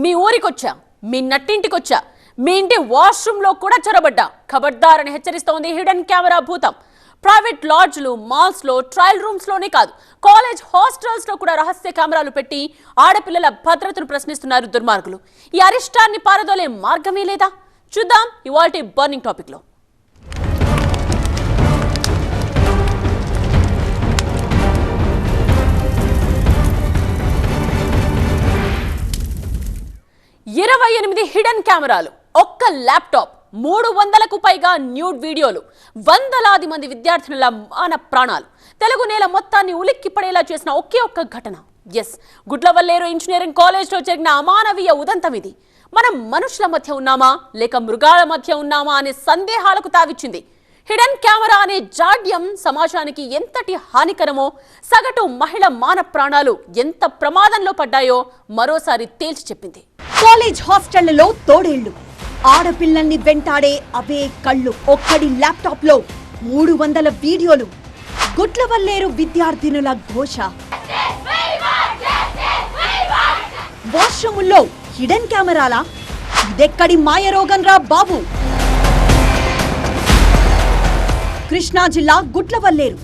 మీ ఊరికొచ్చా, మీ నట్టింటికొచ్చా, మీ ఇంటి వాష్రూమ్లో కూడా చొరబడ్డా ఖబర్దారని హెచ్చరిస్తోంది hidden camera భూతం. ప్రైవేట్ లాడ్జ్లు, మాల్స్లో, ట్రయల్ రూమ్స్లోనే కాదు, కాలేజ్ హాస్టల్స్లో కూడా రహస్య కెమెరాలు పెట్టి ఆడపిల్లల భద్రతను ప్రశ్నిస్తున్నారు దుర్మార్గులు. ఈ అరిష్టాన్ని పారదోలే మార్గమే లేదా? చూద్దాం ఇవాల్టి బర్నింగ్ టాపిక్లో. ఇరవై 28 హిడెన్ కెమెరాలు, ఒక్క ల్యాప్టాప్, 300కు పైగా న్యూడ్ వీడియోలు, వందలాది మంది విద్యార్థినుల మాన ప్రాణాలు, తెలుగు నేల మొత్తాన్ని ఉలిక్కి పడేలా చేసిన ఒకే ఒక్క ఘటన. గుడ్లవల్లేరు ఇంజనీరింగ్ కాలేజ్లో జరిగిన అమానవీయ ఉదంతం ఇది. మనం మనుషుల మధ్య ఉన్నామా లేక మృగాల మధ్య ఉన్నామా అనే సందేహాలకు తావిచ్చింది. హిడెన్ కెమెరా అనే జాడ్యం సమాజానికి ఎంతటి హానికరమో, సగటు మహిళ మాన ప్రాణాలు ఎంత ప్రమాదంలో పడ్డాయో మరోసారి తేల్చి చెప్పింది. కాలేజ్ హాస్టళ్లలో తోడేళ్లు, ఆడపిల్లల్ని వెంటాడే అవే కళ్ళు, ఒక్కడి ల్యాప్టాప్ లో 300 వీడియోలు, గుడ్లవల్లేరు విద్యార్థినుల ఘోష, వాష్రూముల్లో హిడెన్ కెమెరాలా? ఇదెక్కడి మాయరోగం రా బాబు! కృష్ణా జిల్లా Gudlavalleru,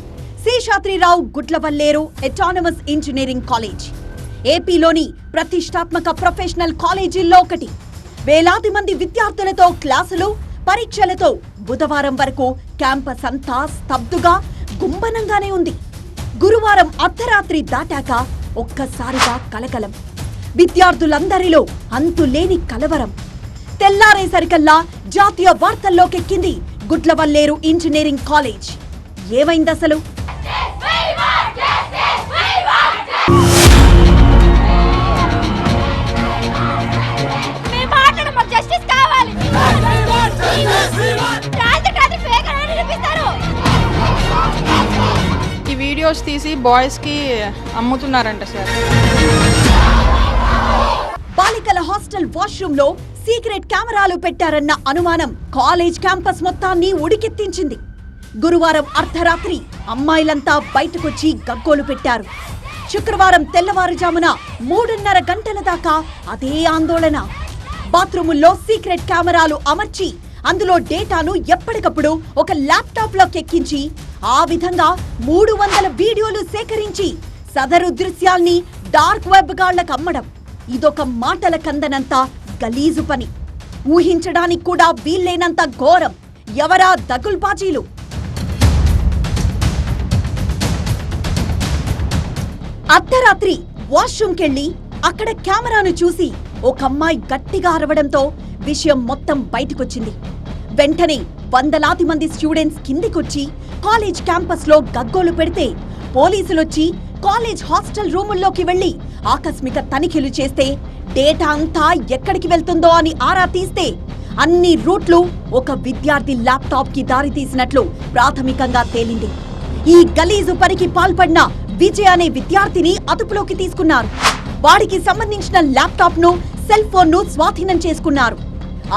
Seshadrirao Gudlavalleru autonomous engineering college ఏపీలోని ప్రతిష్టాత్మక ప్రొఫెషనల్ కాలేజీల్లో ఒకటి. వేలాది మంది విద్యార్థులతో క్లాసులు, పరీక్షలతో బుధవారం వరకు క్యాంపస్ అంతా స్తబ్దుగా, గుంభనంగానే ఉంది. గురువారం అర్ధరాత్రి దాటాక ఒక్కసారిగా కలకలం, విద్యార్థులందరిలో అంతులేని కలవరం. తెల్లారేసరికల్లా జాతీయ వార్తల్లోకెక్కింది గుడ్లవల్లేరు ఇంజనీరింగ్ కాలేజ్. ఏమైందసలు? ఈ వీడియోస్ తీసి బాయ్స్ కి అమ్ముతున్నారంట సార్. బాలికల హాస్టల్ వాష్రూమ్ లో సీక్రెట్ కెమెరాలు పెట్టారన్న అనుమానం కాలేజ్ క్యాంపస్ మొత్తాన్ని ఉడికెత్తించింది. గురువారం అర్ధరాత్రి అమ్మాయిలంతా బయటకొచ్చి గగ్గోలు పెట్టారు. శుక్రవారం తెల్లవారుజామున 3:30 గంటల దాకా అదే ఆందోళన. బాత్రూముల్లో సీక్రెట్ కెమెరాలు అమర్చి అందులో డేటాను ఎప్పటికప్పుడు ఒక ల్యాప్టాప్ లోకి ఎక్కించి ఆ విధంగా 300 వీడియోలు సేకరించి సదరు దృశ్యాల్ని డార్క్ వెబ్ గాళ్లకు అమ్మడం. ఇదొక మాటల కందనంత గలీజు పని. ఊహించడానికి కూడా వీల్లేనంత ఘోరం. ఎవరా దగుల్బాజీలు? అర్ధరాత్రి వాష్రూమ్కెళ్ళి అక్కడ కెమెరాను చూసి ఒక అమ్మాయి గట్టిగా అరవడంతో విషయం మొత్తం బయటకొచ్చింది. వెంటనే వందలాది మంది స్టూడెంట్స్ కిందికొచ్చి కాలేజ్ క్యాంపస్ లో గగ్గోలు పెడితే పోలీసులొచ్చి కాలేజ్ హాస్టల్ రూముల్లోకి వెళ్లి ఆకస్మిక తనిఖీలు చేస్తే డేటా అంతా ఎక్కడికి వెళ్తుందో అని ఆరా తీస్తే అన్ని రూట్లు ఒక విద్యార్థి ల్యాప్టాప్ కి దారి తీసినట్లు ప్రాథమికంగా తేలింది. ఈ గలీజు పనికి పాల్పడిన విజయ్ అనే విద్యార్థిని అదుపులోకి తీసుకున్నారు. వాడికి సంబంధించిన ల్యాప్టాప్ ను, సెల్ ఫోన్ ను స్వాధీనం చేసుకున్నారు.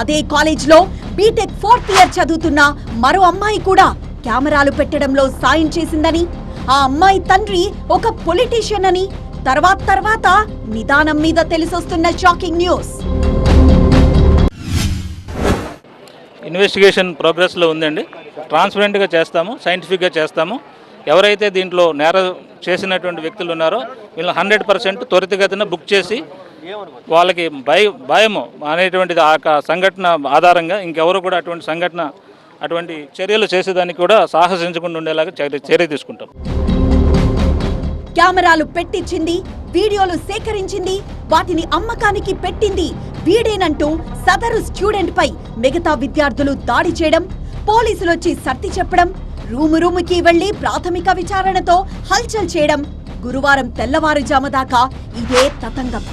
అదే కాలేజ్ లో బీటెక్ 4th ఇయర్ చదువుతున్న మరో అమ్మాయి కూడా కెమెరాలు పెట్టడంలో సాయం చేసిందని, ఆ అమ్మాయి తండ్రి ఒక పొలిటీషియన్ అని తర్వాత నిదానం మీద తెలిసొస్తున్న షాకింగ్ న్యూస్. ఇన్వెస్టిగేషన్ ప్రోగ్రెస్లో ఉందండి. ట్రాన్స్పరెంట్గా చేస్తాము, సైంటిఫిక్గా చేస్తాము. ఎవరైతే దీంట్లో నేరం చేసినటువంటి వ్యక్తులు ఉన్నారో వీళ్ళని 100% త్వరితగతిన బుక్ చేసి వాళ్ళకి భయము అనేటువంటిది ఆ సంఘటన ఆధారంగా ఇంకెవరు కూడా అటువంటి చర్యలు చేసేదానికి కూడా సాహసించకుండా ఉండేలాగా చర్య తీసుకుంటాం. కెమెరాలు పెట్టించింది, వీడియోలు సేకరించింది, వాటిని అమ్మకానికి పెట్టింది వీడేనంటూ సదరు స్టూడెంట్ పై మిగతా విద్యార్థులు దాడి చేయడం, పోలీసులొచ్చి సర్ది చెప్పడం, రూముకి వెళ్లి ప్రాథమిక విచారణతో హల్చల్ చేయడం. గురువారం తెల్లవారుజాము దాకా ఇదే తతంగం.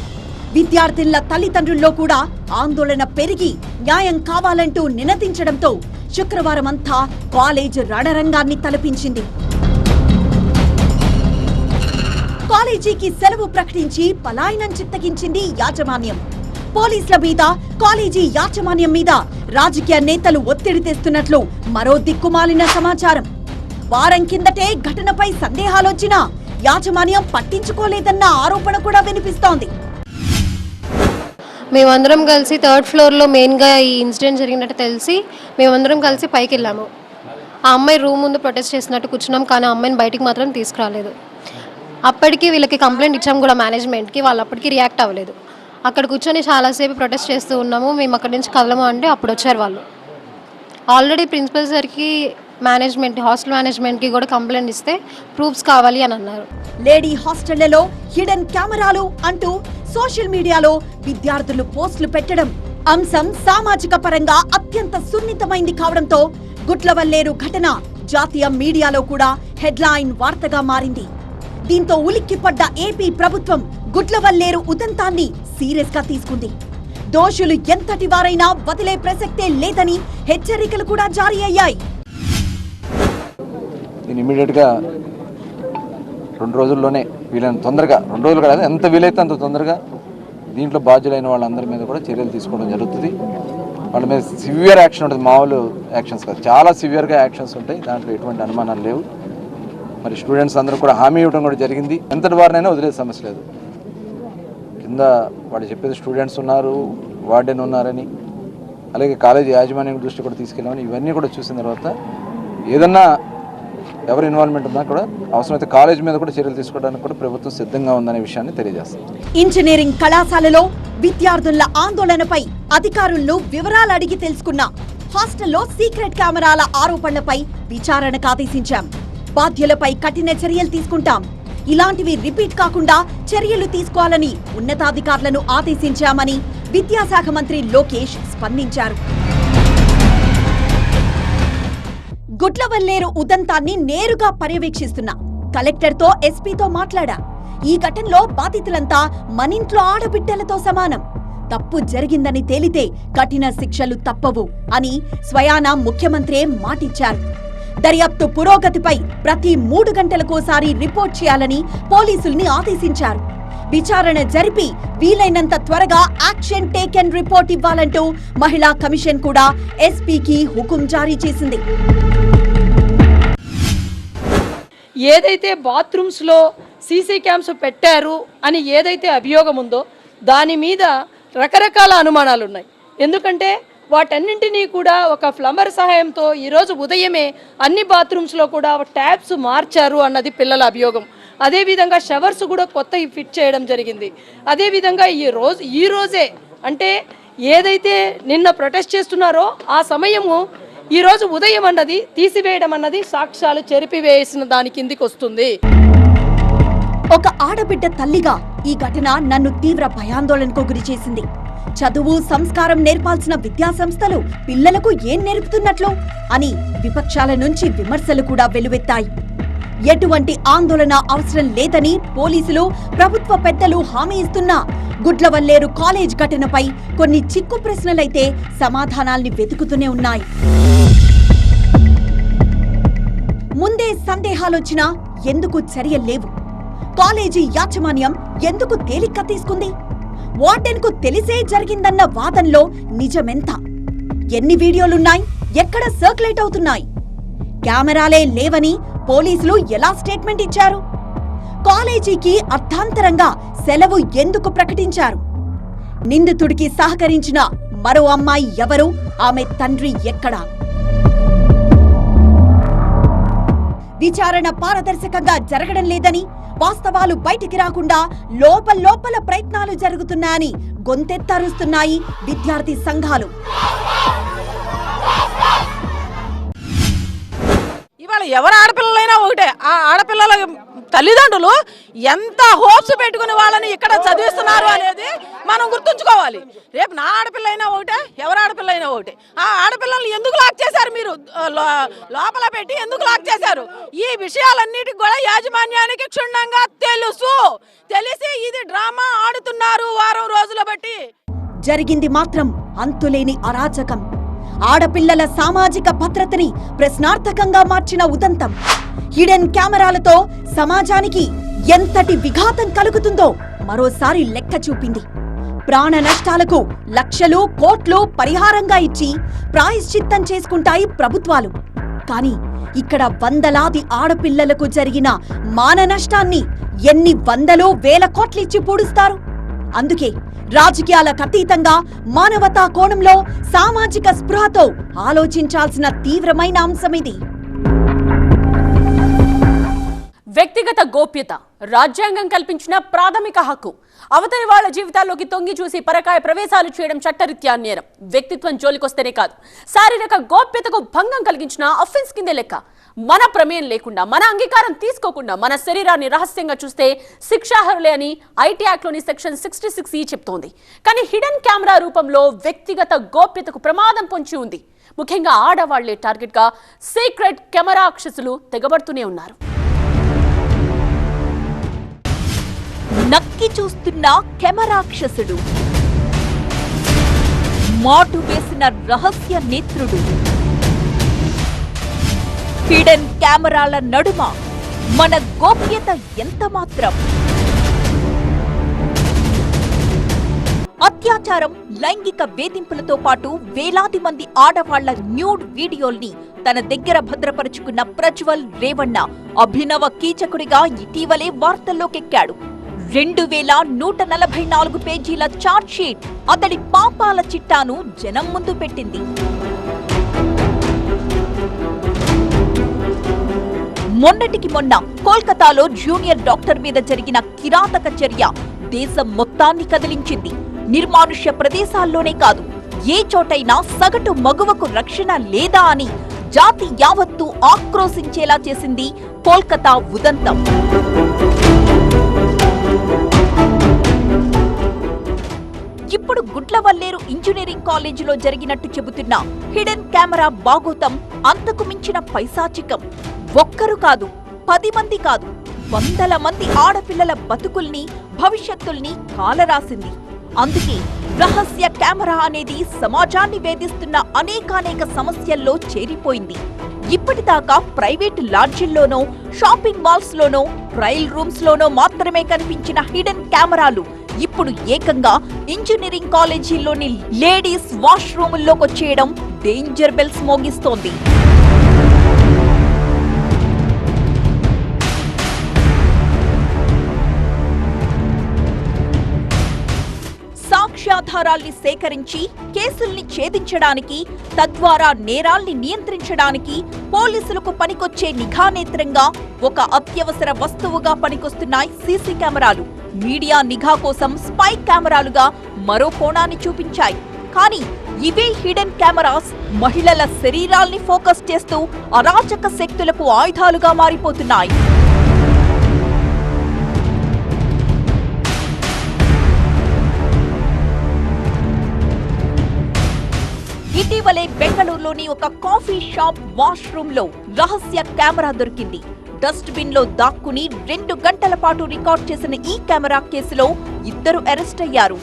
విద్యార్థినుల తల్లిదండ్రుల్లో కూడా ఆందోళన పెరిగి న్యాయం కావాలంటూ నినదించడంతో శుక్రవారం అంతా కాలేజ్ రణరంగాన్ని తలపించింది. కాలేజీకి సెలవు ప్రకటించి పలాయనం చిత్తగించింది యాజమాన్యం. పోలీసుల మీద, కాలేజీ యాజమాన్యం మీద రాజకీయ నేతలు ఒత్తిడి తెస్తున్నట్లు మరో దిక్కుమాలిన సమాచారం. వారం కిందటే ఘటనపై సందేహాలొచ్చినా యాజమాన్యం పట్టించుకోలేదన్న ఆరోపణ కూడా వినిపిస్తోంది. మేమందరం కలిసి 3rd ఫ్లోర్లో మెయిన్గా ఈ ఇన్సిడెంట్ జరిగినట్టు తెలిసి మేమందరం కలిసి పైకి వెళ్ళాము. ఆ అమ్మాయి రూమ్ ముందు ప్రొటెస్ట్ చేసినట్టు కూర్చున్నాం, కానీ ఆ అమ్మాయిని బయటికి మాత్రం తీసుకురాలేదు. అప్పటికి వీళ్ళకి కంప్లైంట్ ఇచ్చాము కూడా మేనేజ్మెంట్కి, వాళ్ళు అప్పటికి రియాక్ట్ అవ్వలేదు. అక్కడ కూర్చొని చాలాసేపు ప్రొటెస్ట్ చేస్తూ ఉన్నాము. మేము అక్కడి నుంచి కదలము అంటే అప్పుడు వచ్చారు వాళ్ళు. ఆల్రెడీ ప్రిన్సిపల్ సార్కి హాస్టల్ మేనేజ్మెంట్కి కూడా కంప్లైంట్ ఇస్తే ప్రూఫ్స్ కావాలి అని అన్నారు. లేడీ హాస్టళ్లలో హిడెన్ కెమెరాలు అంటూ సోషల్ మీడియాలో విద్యార్థులు పోస్టులు పెట్టడం, అంశం సామాజిక పరంగా అత్యంత సున్నితమైంది కావడంతో గుట్లవల్లేరు ఘటన జాతీయ మీడియాలో కూడా హెడ్లైన్ వార్తగా మారింది. దీంతో ఉలిక్కిపడ్డ ఏపీ ప్రభుత్వం గుట్లవల్లేరు ఉదంతాన్ని సీరియస్ గా తీసుకుంది. దోషులు ఎంతటి వారైనా వదిలే ప్రసక్తే లేదని హెచ్చరికలు కూడా జారీ అయ్యాయి. ఇమీడియట్గా 2 రోజుల్లోనే వీలైన తొందరగా, 2 రోజులు కాదు, ఎంత వీలైతే అంత తొందరగా దీంట్లో బాధ్యులైన వాళ్ళందరి మీద కూడా చర్యలు తీసుకోవడం జరుగుతుంది. వాళ్ళ మీద సివియర్ యాక్షన్ ఉంటుంది, మామూలు యాక్షన్స్ కాదు, చాలా సివియర్గా యాక్షన్స్ ఉంటాయి. దాంట్లో ఎటువంటి అనుమానాలు లేవు. మరి స్టూడెంట్స్ అందరూ కూడా హామీ ఇవ్వడం కూడా జరిగింది. ఎంతటి వారినైనా వదిలే సమస్య లేదు. కింద వాళ్ళు చెప్పేది స్టూడెంట్స్ ఉన్నారు, వార్డెన్ ఉన్నారని, అలాగే కాలేజీ యాజమాన్యం దృష్టి కూడా తీసుకెళ్ళామని, ఇవన్నీ కూడా చూసిన తర్వాత ఏదన్నా ఎవరి ఇన్వాల్వ్మెంట్ ఉన్నా కూడా అవసరమైతే కాలేజ్ మీద కూడా చర్యలు తీసుకోవడానికి కూడా ప్రభుత్వం సిద్ధంగా ఉందనే విషయాన్ని తెలియజేస్తుంది. ఇంజనీరింగ్ కళాశాలలో విద్యార్థుల ఆందోళనపై అధికారులను వివరాలు అడిగి తెలుసుకున్న హాస్టల్లో సీక్రెట్ కెమెరాల ఆరోపణలపై విచారణకు ఆదేశించాం. బాధ్యులపై కఠిన చర్యలు తీసుకుంటాం. ఇలాంటివి రిపీట్ కాకుండా చర్యలు తీసుకోవాలని ఉన్నతాధికారులను ఆదేశించామని విద్యాశాఖ మంత్రి లోకేష్ స్పందించారు. గుట్లవల్లేరు ఉదంతాన్ని నేరుగా పర్యవేక్షిస్తున్న కలెక్టర్తో, ఎస్పీతో మాట్లాడా. ఈ ఘటనలో బాధితులంతా మనింట్లో ఆడబిడ్డలతో సమానం. తప్పు జరిగిందని తేలితే కఠిన శిక్షలు తప్పవు అని స్వయానా ముఖ్యమంత్రే మాటిచ్చారు. దర్యాప్తు పురోగతిపై ప్రతి 3 గంటలకోసారి రిపోర్ట్ చేయాలని పోలీసుల్ని ఆదేశించారు. విచారణ జరిపి వీలైనంత త్వరగా యాక్షన్ టేకెన్ రిపోర్ట్ ఇవ్వాలంటూ మహిళా కమిషన్ కూడా ఎస్పీకి హుకుం జారీ చేసింది. ఏదైతే బాత్రూమ్స్లో సీసీ క్యామ్స్ పెట్టారు అని ఏదైతే అభియోగం ఉందో దాని మీద రకరకాల అనుమానాలు ఉన్నాయి. ఎందుకంటే వాటన్నింటినీ కూడా ఒక ప్లంబర్ సహాయంతో ఈరోజు ఉదయమే అన్ని బాత్రూమ్స్లో కూడా ట్యాప్స్ మార్చారు అన్నది పిల్లల అభియోగం. అదేవిధంగా షవర్స్ కూడా కొత్త ఫిట్ చేయడం జరిగింది. అదేవిధంగా ఈ రోజే అంటే ఏదైతే నిన్న ప్రొటెస్ట్ చేస్తున్నారో ఆ సమయము ఈరోజు ఉదయం అన్నది తీసివేయడం అన్నది సాక్ష్యాలు చెరిపివేసిన దాని కిందికి వస్తుంది. ఒక ఆడబిడ్డ తల్లిగా ఈ ఘటన నన్ను తీవ్ర భయాందోళనకు గురి చేసింది. చదువు, సంస్కారం నేర్పాల్సిన విద్యాసంస్థలు పిల్లలకు ఏం నేర్పుతున్నట్లు అని విపక్షాల నుంచి విమర్శలు కూడా వెల్లువెత్తాయి. ఎటువంటి ఆందోళన అవసరం లేదని పోలీసులు, ప్రభుత్వ పెద్దలు హామీ ఇస్తున్నా గుట్లవల్లేరు కాలేజ్ ఘటనపై కొన్ని చిక్కు ప్రశ్నలైతే సమాధానాల్ని వెతుకుతూనే ఉన్నాయి. ముందే సందేహాలొచ్చినా ఎందుకు చర్యలు లేవు? కాలేజీ యాజమాన్యం ఎందుకు తేలిక తీసుకుంది? వార్డెన్కు తెలిసే జరిగిందన్న వాదనలో నిజమెంత? ఎన్ని వీడియోలున్నాయి? ఎక్కడ సర్క్యులేట్ అవుతున్నాయి? కెమెరాలే లేవని పోలీసులు ఎలా స్టేట్మెంట్ ఇచ్చారు? కాలేజీకి అర్థాంతరంగా సెలవు ఎందుకు ప్రకటించారు? నిందితుడికి సహకరించిన మరో అమ్మాయి ఎవరు? ఆమె తండ్రి ఎక్కడా? విచారణ పారదర్శకంగా జరగడం లేదని, వాస్తవాలు బయటికి రాకుండా లోపల ప్రయత్నాలు జరుగుతున్నాయని గొంతెత్తరుస్తున్నాయి విద్యార్థి సంఘాలు. ఇవాళ ఎవరు ఆడపిల్లలైనా ఒకటే, ఆ ఆడపిల్లల తల్లిదండ్రులు ఎంత హోప్స్ పెట్టుకుని వాళ్ళని ఇక్కడ చదివిస్తున్నారు అనేది మనం గుర్తుంచుకోవాలి. రేపు నా ఆడపిల్ల అయినా ఒకటే, ఎవరు ఆడపిల్ల అయినా ఒకటే. ఆ ఆడపిల్లల్ని ఎందుకు లాక్ చేశారు? మీరు లోపల పెట్టి ఎందుకు లాక్ చేశారు? ఈ విషయాలన్నిటికి కూడా యాజమాన్యానికి క్షుణ్ణంగా తెలిసి ఇది డ్రామా ఆడుతున్నారు వారం రోజుల బట్టి. జరిగింది మాత్రం అంతులేని అరాచకం. ఆడపిల్లల సామాజిక భద్రతని ప్రశ్నార్థకంగా మార్చిన ఉదంతం హిడెన్ కెమెరాలతో సమాజానికి ఎంతటి విఘాతం కలుగుతుందో మరోసారి లెక్క చూపింది. ప్రాణ నష్టాలకు లక్షలు, కోట్లు పరిహారంగా ఇచ్చి ప్రాయశ్చిత్తం చేసుకుంటాయి ప్రభుత్వాలు. కానీ ఇక్కడ వందలాది ఆడపిల్లలకు జరిగిన మాన నష్టాన్ని ఎన్ని వందలు, వేల కోట్లిచ్చి పూడుస్తారు? అందుకే రాజకీయాలకు అతీతంగా మానవతా కోణంలో సామాజిక స్పృహతో ఆలోచించాల్సిన తీవ్రమైన అంశం ఇది. వ్యక్తిగత గోప్యత రాజ్యాంగం కల్పించిన ప్రాథమిక హక్కు. అవతలి వాళ్ళ జీవితాల్లోకి తొంగి చూసి పరకాయ ప్రవేశాలు చేయడం చట్టరీత్యా నేరం. వ్యక్తిత్వం జోలికొస్తేనే కాదు, శారీరక గోప్యతకు భంగం కలిగించిన అఫెన్స్ కిందే లెక్క. మన ప్రమేయం లేకుండా, మన అంగీకారం తీసుకోకుండా మన శరీరాన్ని రహస్యంగా చూస్తే శిక్షార్హులే అని ఐటీ యాక్ట్లోని సెక్షన్ 66E చెప్తోంది. కానీ హిడెన్ కెమెరా రూపంలో వ్యక్తిగత గోప్యతకు ప్రమాదం పొంచి ఉంది. ముఖ్యంగా ఆడవాళ్లే టార్గెట్గా సీక్రెట్ కెమెరా రాక్షసులు తెగబడుతూనే ఉన్నారు. నక్కి చూస్తున్న కెమెరాక్షసుడు, మాటు వేసిన రహస్య నేత్రుడు, హిడెన్ కెమెరాల నడుమ మన గోప్యత ఎంత మాత్రం. అత్యాచారం, లైంగిక వేధింపులతో పాటు వేలాది మంది ఆడవాళ్ల న్యూడ్ వీడియోల్ని తన దగ్గర భద్రపరుచుకున్న ప్రజ్వల్ రేవణ్ణ అభినవ కీచకుడిగా ఇటీవలే వార్తల్లోకెక్కాడు. 2144 పేజీల చార్ట్ షీట్ అతడి పాపాల చిట్టాను జనం ముందు పెట్టింది. మొన్నటికి మొన్న కోల్కతాలో జూనియర్ డాక్టర్ మీద జరిగిన కిరాతక చర్య దేశం మొత్తాన్ని కదిలించింది. నిర్మానుష్య ప్రదేశాల్లోనే కాదు, ఏ చోటైనా సగటు మగువకు రక్షణ లేదా అని జాతి యావత్తు ఆక్రోశించేలా చేసింది కోల్కతా ఉదంతం. ఇప్పుడు గుడ్లవల్లేరు ఇంజనీరింగ్ కాలేజీలో జరిగినట్టు చెబుతున్న హిడెన్ కెమెరా బాగోతం అంతకు మించిన పైశాచికం. ఒక్కరు కాదు, 10 మంది కాదు, వందల మంది ఆడపిల్లల బతుకుల్ని, భవిష్యత్తుల్ని కాలరాసింది. అందుకే రహస్య కెమెరా అనేది సమాజాన్ని వేధిస్తున్న అనేకానేక సమస్యల్లో చేరిపోయింది. ఇప్పటిదాకా ప్రైవేటు లాడ్జిల్లోనో, షాపింగ్ మాల్స్ లోనో, ట్రయల్ రూమ్స్ లోనో మాత్రమే కనిపించిన హిడెన్ కెమెరాలు ఇప్పుడు ఏకంగా ఇంజనీరింగ్ కాలేజీల్లోని లేడీస్ వాష్రూముల్లోకొచ్చేయడం డేంజర్ బెల్స్ మోగిస్తోంది. సాక్ష్యాధారాల్ని సేకరించి కేసుల్ని ఛేదించడానికి, తద్వారా నేరాల్ని నియంత్రించడానికి పోలీసులకు పనికొచ్చే నిఘానేత్రంగా ఒక అత్యవసర వస్తువుగా పనికొస్తున్నాయి సీసీ కెమెరాలు. మీడియా నిఘా కోసం స్పై కెమెరాలుగా మరో కోణాన్ని చూపించాయి. కానీ ఇవే హిడెన్ కెమెరాస్ మహిళల శరీరాల్ని ఫోకస్ చేస్తూ అరాచక శక్తులకు ఆయుధాలుగా మారిపోతున్నాయి. ఇటీవలే బెంగళూరులోని ఒక కాఫీ షాప్ వాష్రూమ్ లో రహస్య కెమెరా దొరికింది. డస్ట్ బిన్ లో దాక్కుని 2 గంటల పాటు రికార్డ్ చేసిన ఈ కెమెరా కేసులో 2 అరెస్ట్ అయ్యారు.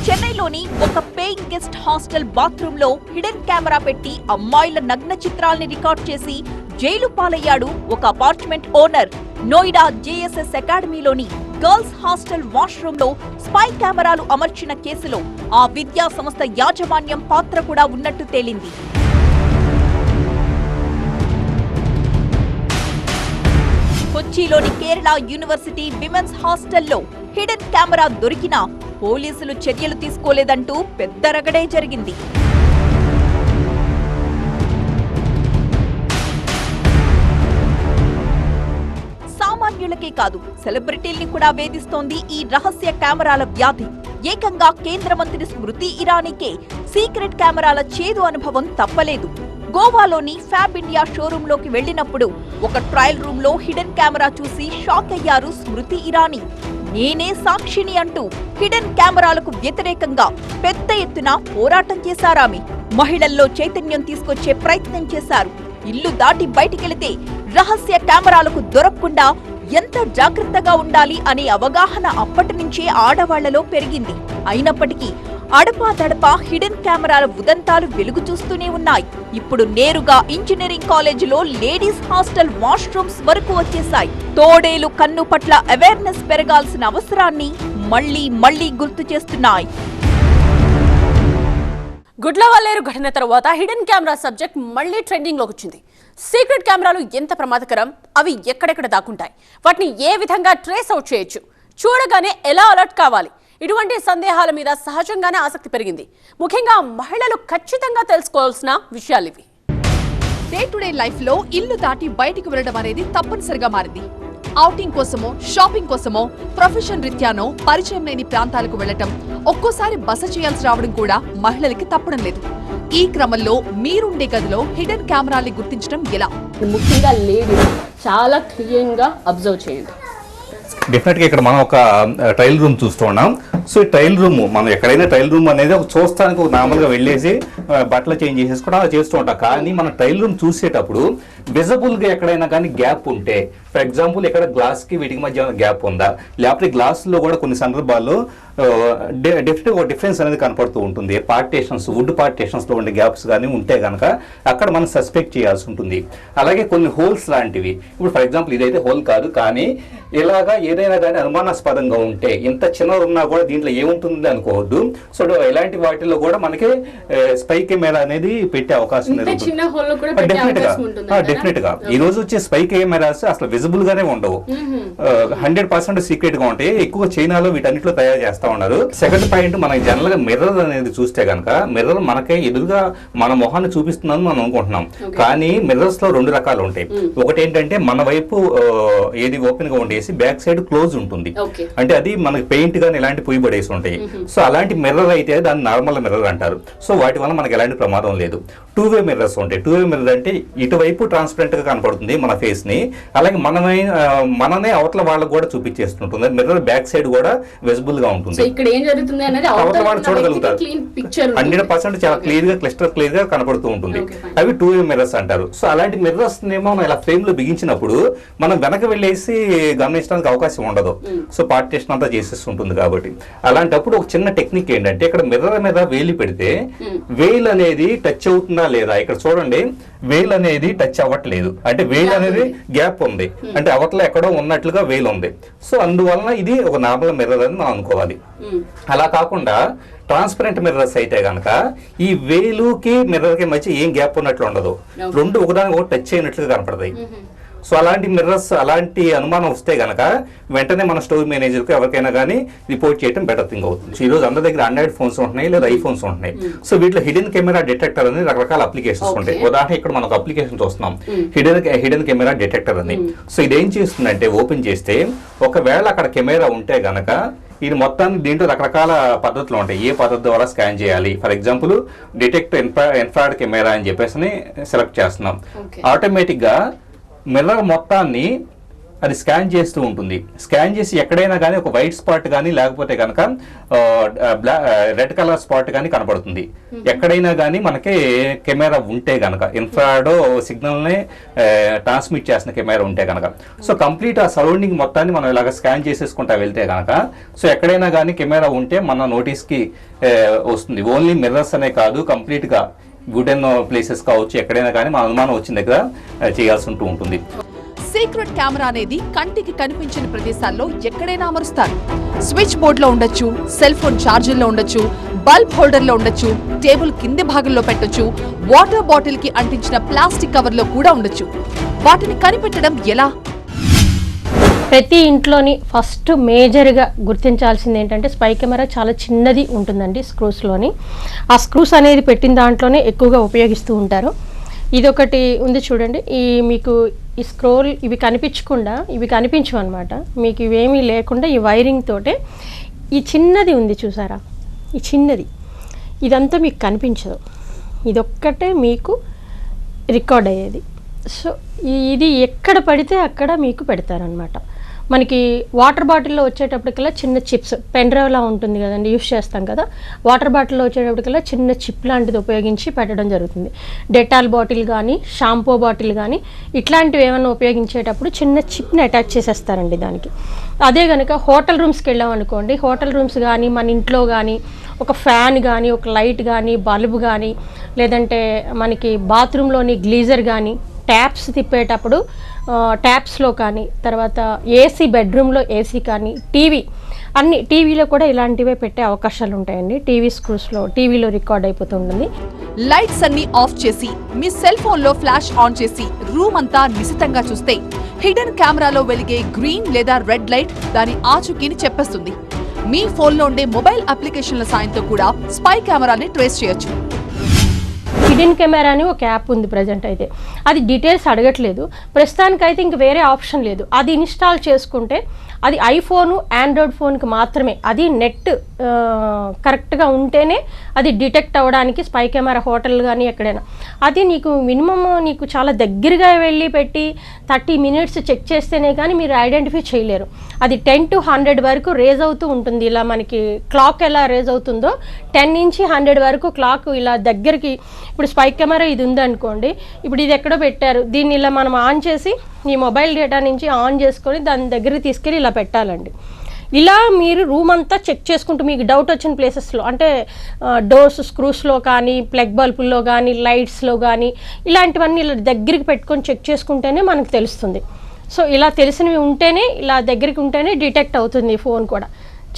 చెన్నైలోని ఒక పేయింగ్ గెస్ట్ హాస్టల్ బాత్రూమ్ లో హిడెన్ కెమెరా పెట్టి అమ్మాయిల నగ్న చిత్రాల్ని రికార్డ్ చేసి జైలు పాలయ్యాడు ఒక అపార్ట్మెంట్ ఓనర్. నోయిడా జేఎస్ఎస్ అకాడమీలోని గర్ల్స్ హాస్టల్ వాష్రూమ్ లో స్పై కెమెరాలు అమర్చిన కేసులో ఆ విద్యా సంస్థ యాజమాన్యం పాత్ర కూడా ఉన్నట్టు తేలింది. కొచ్చిలోని కేరళ యూనివర్సిటీ విమెన్స్ హాస్టల్లో హిడెన్ కెమెరా దొరికినా పోలీసులు చర్యలు తీసుకోలేదంటూ పెద్ద రగడే జరిగింది. సామాన్యులకే కాదు, సెలబ్రిటీల్ని కూడా వేధిస్తోంది ఈ రహస్య కెమెరాల వ్యాధి. ఏకంగా కేంద్ర మంత్రి స్మృతి ఇరానీకే సీక్రెట్ కెమెరాల చేదు అనుభవం తప్పలేదు. గోవాలోని ఫ్యాబ్ ఇండియా షోరూమ్ లోకి వెళ్లినప్పుడు ఒక ట్రయల్ రూమ్ లో హిడెన్ కెమెరా చూసి షాక్ అయ్యారు స్మృతి ఇరానీ. నేనే సాక్షిని అంటూ హిడెన్ కెమెరాలకు వ్యతిరేకంగా పెద్ద ఎత్తున పోరాటం చేశారామె. మహిళల్లో చైతన్యం తీసుకొచ్చే ప్రయత్నం చేశారు. ఇల్లు దాటి బయటికెళితే రహస్య కెమెరాలకు దొరకకుండా ఎంత జాగ్రత్తగా ఉండాలి అనే అవగాహన అప్పటి నుంచే ఆడవాళ్లలో పెరిగింది. అయినప్పటికీ అడపాదడపా హిడెన్ కెమెరాల ఉదంతాలు వెలుగు చూస్తూనే ఉన్నాయి. ఇప్పుడు నేరుగా ఇంజనీరింగ్ కాలేజీలో లేడీస్ హాస్టల్ వాష్రూమ్స్ వరకు వచ్చేశాయి. తోడేలు కన్ను పట్ల అవేర్నెస్ పెరగాల్సిన అవసరాన్ని మళ్లీ మళ్లీ గుర్తు చేస్తున్నాయి. గుడ్లవల్లేరు ఘటన తర్వాత హిడెన్ కెమెరా సబ్జెక్ట్ మళ్లీ ట్రెండింగ్ లోకి వచ్చింది. సీక్రెట్ కెమెరాలు ఎంత ప్రమాదకరం, అవి ఎక్కడెక్కడ దాక్కుంటాయి, వాటిని ఏ విధంగా ట్రేస్ అవుట్ చేయొచ్చు, చూడగానే ఎలా అలర్ట్ కావాలి, ఇటువంటి సందేహాల మీద సహజంగానే ఆసక్తి పెరిగింది. ముఖ్యంగా మహిళలు ఖచ్చితంగా తెలుసుకోవాల్సిన విషయాలు ఇవి. డే టు డే లైఫ్ లో ఇల్లు దాటి బయటికి వెళ్ళడం అనేది తప్పనిసరిగా మారింది. ఔటింగ్ కోసమో, షాపింగ్ కోసమో, ప్రొఫెషన్ రీత్యానో పరిచయం లేని ప్రాంతాలకు వెళ్లటం, ఒక్కోసారి బస చేయాల్సి రావడం కూడా మహిళలకి తప్పడం లేదు. ఈ క్రమంలో మీరుండే గదిలో హిడెన్ కెమెరాల్ని గుర్తించడం ఎలా? ముఖ్యంగా లేడీస్ చాలా క్లియర్ గా అబ్జర్వ్ చేయండి. డెఫినెట్గా ఇక్కడ మనం ఒక ట్రయల్ రూమ్ చూస్తూ ఉన్నాం. సో ఈ ట్రయల్ రూమ్ మనం ఎక్కడైనా ట్రయల్ రూమ్ అనేది ఒక చూస్తానికి ఒక నార్మల్గా వెళ్ళేసి బట్టలు చేంజ్ చేసేసుకోవడం అలా చేస్తూ ఉంటాం. కానీ మనం ట్రయల్ రూమ్ చూసేటప్పుడు విజిబుల్గా ఎక్కడైనా కానీ గ్యాప్ ఉంటే, ఫర్ ఎగ్జాంపుల్ ఇక్కడ గ్లాస్కి వీటికి మధ్య గ్యాప్ ఉందా, లేకపోతే గ్లాసులో కూడా కొన్ని సందర్భాల్లో డెఫినెట్గా ఒక డిఫరెన్స్ అనేది కనపడుతూ ఉంటుంది. పార్టేషన్స్, వుడ్ పార్టేషన్స్లో ఉండే గ్యాప్స్ కానీ ఉంటే కనుక అక్కడ మనం సస్పెక్ట్ చేయాల్సి ఉంటుంది. అలాగే కొన్ని హోల్స్ లాంటివి, ఇప్పుడు ఫర్ ఎగ్జాంపుల్ ఇదైతే హోల్ కాదు, కానీ ఇలాగా ఏదైనా కానీ అనుమానాస్పదంగా ఉంటే, ఇంత చిన్నది ఉన్నా కూడా దీంట్లో ఏముంటుంది అనుకోవద్దు. సో ఇలాంటి వాటిల్లో కూడా మనకి స్పై కెమెరా అనేది పెట్టే అవకాశం డెఫినెట్ గా. ఈ రోజు వచ్చే స్పై కెమెరాస్ అసలు విజిబుల్ గానే ఉండవు, 100% సీక్రెట్ గా ఉంటాయి. ఎక్కువ చైనాలో వీటన్నిటిలో తయారు చేస్తా ఉన్నారు. సెకండ్ పాయింట్, మనకి జనరల్ గా మిర్రర్ అనేది చూస్తే కనుక మిర్రర్ మనకే ఎదురుగా మన మొహాన్ని చూపిస్తుందని మనం అనుకుంటున్నాం. కానీ మిర్రర్స్ లో 2 రకాలు ఉంటాయి. ఒకటి ఏంటంటే మన వైపు ఏది ఓపెన్ గా ఉండేసి బ్యాక్ సైడ్ క్లోజ్ ఉంటుంది, అంటే అది మనకి పెయింట్ గానీ ఇలాంటి పొయ్యిబడేసి ఉంటాయి. సో అలాంటి మిర్రర్ అయితే దాన్ని నార్మల్ మిర్రర్ అంటారు. సో వాటి వల్ల మనకి ఎలాంటి ప్రమాదం లేదు. 2-వే మిర్రర్స్ ఉంటాయి. 2-వే మిర్రర్ అంటే ఇటువైపు ట్రాన్స్పరెంట్ గా కనపడుతుంది మన ఫేస్ ని, అలాగే మననే అవతల వాళ్ళకు కూడా చూపించేస్తుంటుంది. మిర్రర్ బ్యాక్ సైడ్ కూడా విజిబుల్ గా ఉంటుంది. అవతల వాళ్ళు చూడగలుగుతారు. 100% చాలా క్లియర్ గా, క్లియర్ గా కనపడుతూ ఉంటుంది. అవి 2-వే మిర్రర్స్ అంటారు. సో అలాంటి మిర్రర్స్ ఏమో ఇలా ఫ్రేమ్ లో బిగించినప్పుడు మనం వెనక వెళ్ళేసి గమనించడానికి అవకాశం ఉండదు. సో పార్టేషన్ అంతా చేసేస్తుంటుంది. కాబట్టి అలాంటప్పుడు ఒక చిన్న టెక్నిక్ ఏంటంటే, ఇక్కడ మిర్రర్ మీద వేలు పెడితే వేలు అనేది టచ్ అవుతుందా లేదా, ఇక్కడ చూడండి వేలు అనేది టచ్ అవ్వట్లేదు, అంటే వేలు అనేది గ్యాప్ ఉంది, అంటే అవతల ఎక్కడో ఉన్నట్లుగా వేలు ఉంది. సో అందువలన ఇది ఒక నార్మల్ మిర్రర్ అని మనం అనుకోవాలి. అలా కాకుండా ట్రాన్స్పరెంట్ మిర్రర్స్ అయితే కనుక ఈ వేలుకి మిర్రర్ కి మధ్య ఏం గ్యాప్ ఉన్నట్లు ఉండదు, 2 ఒకదానికి ఒకటి టచ్ అయినట్లుగా కనపడతాయి. సో అలాంటి మిర్రర్స్, అలాంటి అనుమానం వస్తే గనక వెంటనే మన స్టోర్ మేనేజర్కి ఎవరికైనా కానీ రిపోర్ట్ చేయడం బెటర్ థింగ్ అవుతుంది. ఈ రోజు అందరి దగ్గర ఆండ్రాయిడ్ ఫోన్స్ ఉంటున్నాయి లేదా ఐఫోన్స్ ఉంటున్నాయి. సో వీటిలో హిడెన్ కెమెరా డిటెక్టర్ అని రకరకాల అప్లికేషన్స్ ఉంటాయి. ఉదాహరణ ఇక్కడ మనం ఒక అప్లికేషన్ చూస్తున్నాం, హిడెన్ కెమెరా డిటెక్టర్ అని. సో ఇదేం చేస్తుందంటే, ఓపెన్ చేస్తే ఒకవేళ అక్కడ కెమెరా ఉంటే గనక ఇది మొత్తాన్ని దీంట్లో రకరకాల పద్ధతులు ఉంటాయి. ఏ పద్ధతి ద్వారా స్కాన్ చేయాలి, for example detect infrared camera అని చెప్పేసి సెలెక్ట్ చేస్తున్నాం. ఆటోమేటిక్ గా మిర్రర్ మొత్తాన్ని అది స్కాన్ చేస్తూ ఉంటుంది. స్కాన్ చేసి ఎక్కడైనా కానీ ఒక వైట్ స్పాట్ కానీ లేకపోతే కనుక రెడ్ కలర్ స్పాట్ కానీ కనపడుతుంది. ఎక్కడైనా కానీ మనకి కెమెరా ఉంటే కనుక, ఇన్ఫ్రారెడ్ సిగ్నల్ని ట్రాన్స్మిట్ చేసిన కెమెరా ఉంటే కనుక, సో కంప్లీట్ ఆ సరౌండింగ్ మొత్తాన్ని మనం ఇలాగ స్కాన్ చేసేసుకుంటా వెళ్తే కనుక, సో ఎక్కడైనా కానీ కెమెరా ఉంటే మన నోటీస్కి వస్తుంది. ఓన్లీ మిర్రర్స్ అనే కాదు, కంప్లీట్గా వుడెన్ ప్లేసెస్ కావచ్చు, ఎక్కడైనా కానీ మన అనుమానం వచ్చిన దగ్గర చేయాల్సి ఉంటుంది. సీక్రెట్ కెమెరా అనేది కంటికి కనిపించిన ప్రదేశాల్లో ఎక్కడైనా అమరుస్తారు. స్విచ్ బోర్డ్ లో ఉండొచ్చు, సెల్ ఫోన్ ఛార్జర్ లో ఉండొచ్చు, బల్బ్ హోల్డర్ లో ఉండొచ్చు, టేబుల్ కింది భాగంలో పెట్టొచ్చు, వాటర్ బాటిల్ కి అంటించిన ప్లాస్టిక్ కవర్ లో కూడా ఉండొచ్చు. వాటిని కనిపెట్టడం ఎలా? ప్రతి ఇంట్లోని ఫస్ట్ మేజర్గా గుర్తించాల్సింది ఏంటంటే, స్పై కెమెరా చాలా చిన్నది ఉంటుందండి స్క్రూస్లోని. ఆ స్క్రూస్ అనేది పెట్టిన దాంట్లోనే ఎక్కువగా ఉపయోగిస్తూ ఉంటారు. ఇదొకటి ఉంది చూడండి, మీకు ఈ స్క్రోల్ ఇవి కనిపించవు అనమాట. మీకు ఇవేమీ లేకుండా ఈ వైరింగ్ తోటే ఈ చిన్నది ఉంది చూసారా, ఈ చిన్నది ఇదంతా మీకు కనిపించదు, ఇదొక్కటే మీకు రికార్డ్ అయ్యేది. సో ఇది ఎక్కడ పడితే అక్కడ మీకు పెడతారనమాట. మనకి వాటర్ బాటిల్లో వచ్చేటప్పటికల్లా చిన్న చిప్స్, పెన్ డ్రైవ్లా ఉంటుంది కదండి, యూస్ చేస్తాం కదా, వాటర్ బాటిల్లో వచ్చేటప్పటికల్లా చిన్న చిప్ లాంటిది ఉపయోగించి పెట్టడం జరుగుతుంది. డెటాల్ బాటిల్ కానీ, షాంపూ బాటిల్ కానీ ఇట్లాంటివి ఏమైనా ఉపయోగించేటప్పుడు చిన్న చిప్ని అటాచ్ చేసేస్తారండి దానికి. అదే కనుక హోటల్ రూమ్స్కి వెళ్ళామనుకోండి, హోటల్ రూమ్స్ కానీ మన ఇంట్లో కానీ ఒక ఫ్యాన్ కానీ, ఒక లైట్ కానీ, బల్బు కానీ, లేదంటే మనకి బాత్రూంలోని గ్లీజర్ కానీ, ట్యాప్స్ తిప్పేటప్పుడు ట్యాప్స్లో కానీ, తర్వాత ఏసీ బెడ్రూమ్లో ఏసీ కానీ, టీవీలో కూడా ఇలాంటివే పెట్టే అవకాశాలు ఉంటాయండి. టీవీ స్క్రూస్లో టీవీలో రికార్డ్ అయిపోతుంది. లైట్స్ అన్ని ఆఫ్ చేసి మీ సెల్ ఫోన్ లో ఫ్లాష్ ఆన్ చేసి రూమ్ అంతా నిశితంగా చూస్తే హిడెన్ కెమెరాలో వెలిగే గ్రీన్ లేదా రెడ్ లైట్ దాని ఆచూకీని చెప్పేస్తుంది. మీ ఫోన్లో ఉండే మొబైల్ అప్లికేషన్ల సాయంతో కూడా స్పై కెమెరాని ట్రేస్ చేయొచ్చు. హిడెన్ కెమెరా అని ఒక యాప్ ఉంది ప్రజెంట్ అయితే. అది డీటెయిల్స్ అడగట్లేదు ప్రస్తుతానికైతే, ఇంక వేరే ఆప్షన్ లేదు. అది ఇన్స్టాల్ చేసుకుంటే అది ఐఫోను ఆండ్రాయిడ్ ఫోన్కి మాత్రమే, అది నెట్ కరెక్ట్గా ఉంటేనే అది డిటెక్ట్ అవ్వడానికి స్పై కెమెరా హోటల్ కానీ ఎక్కడైనా. అది నీకు మినిమమ్ నీకు చాలా దగ్గరగా వెళ్ళి పెట్టి 30 minutes చెక్ చేస్తేనే కానీ మీరు ఐడెంటిఫై చేయలేరు. అది 10 to 100 వరకు రేజ్ అవుతూ ఉంటుంది. ఇలా మనకి క్లాక్ ఎలా రేజ్ అవుతుందో 10 నుంచి 100 వరకు క్లాక్ ఇలా దగ్గరికి. ఇప్పుడు స్పై కెమెరా ఇది ఉందనుకోండి, ఇప్పుడు ఇది ఎక్కడో పెట్టారు, దీన్ని ఇలా మనం ఆన్ చేసి ఈ మొబైల్ డేటా నుంచి ఆన్ చేసుకొని దాని దగ్గరికి తీసుకెళ్ళి ఇలా పెట్టాలండి. ఇలా మీరు రూమ్ అంతా చెక్ చేసుకుంటూ మీకు డౌట్ వచ్చిన ప్లేసెస్లో, అంటే డోర్స్ స్క్రూస్లో కానీ, ప్లగ్ బల్బుల్లో కానీ, లైట్స్లో కానీ, ఇలాంటివన్నీ ఇలా దగ్గరికి పెట్టుకొని చెక్ చేసుకుంటేనే మనకు తెలుస్తుంది. సో ఇలా తెలిసినవి ఉంటేనే, ఇలా దగ్గరికి ఉంటేనే డిటెక్ట్ అవుతుంది ఫోన్ కూడా.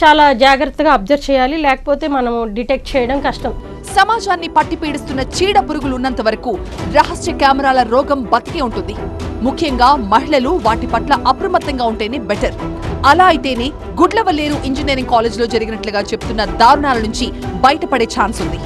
చాలా జాగ్రత్తగా అబ్జర్వ్ చేయాలి, లేకపోతే మనం డిటెక్ట్ చేయడం కష్టం. సమాజాన్ని పట్టి పీడిస్తున్న చీడ పురుగులు ఉన్నంత వరకు రహస్య కెమెరాల రోగం బతికే ఉంటుంది. ముఖ్యంగా మహిళలు వాటి పట్ల అప్రమత్తంగా ఉంటేనే బెటర్. అలా అయితేనే గుడ్లవల్లేరు ఇంజనీరింగ్ కాలేజ్లో జరిగినట్లుగా చెప్తున్న దారుణాల నుంచి బయటపడే ఛాన్స్ ఉంది.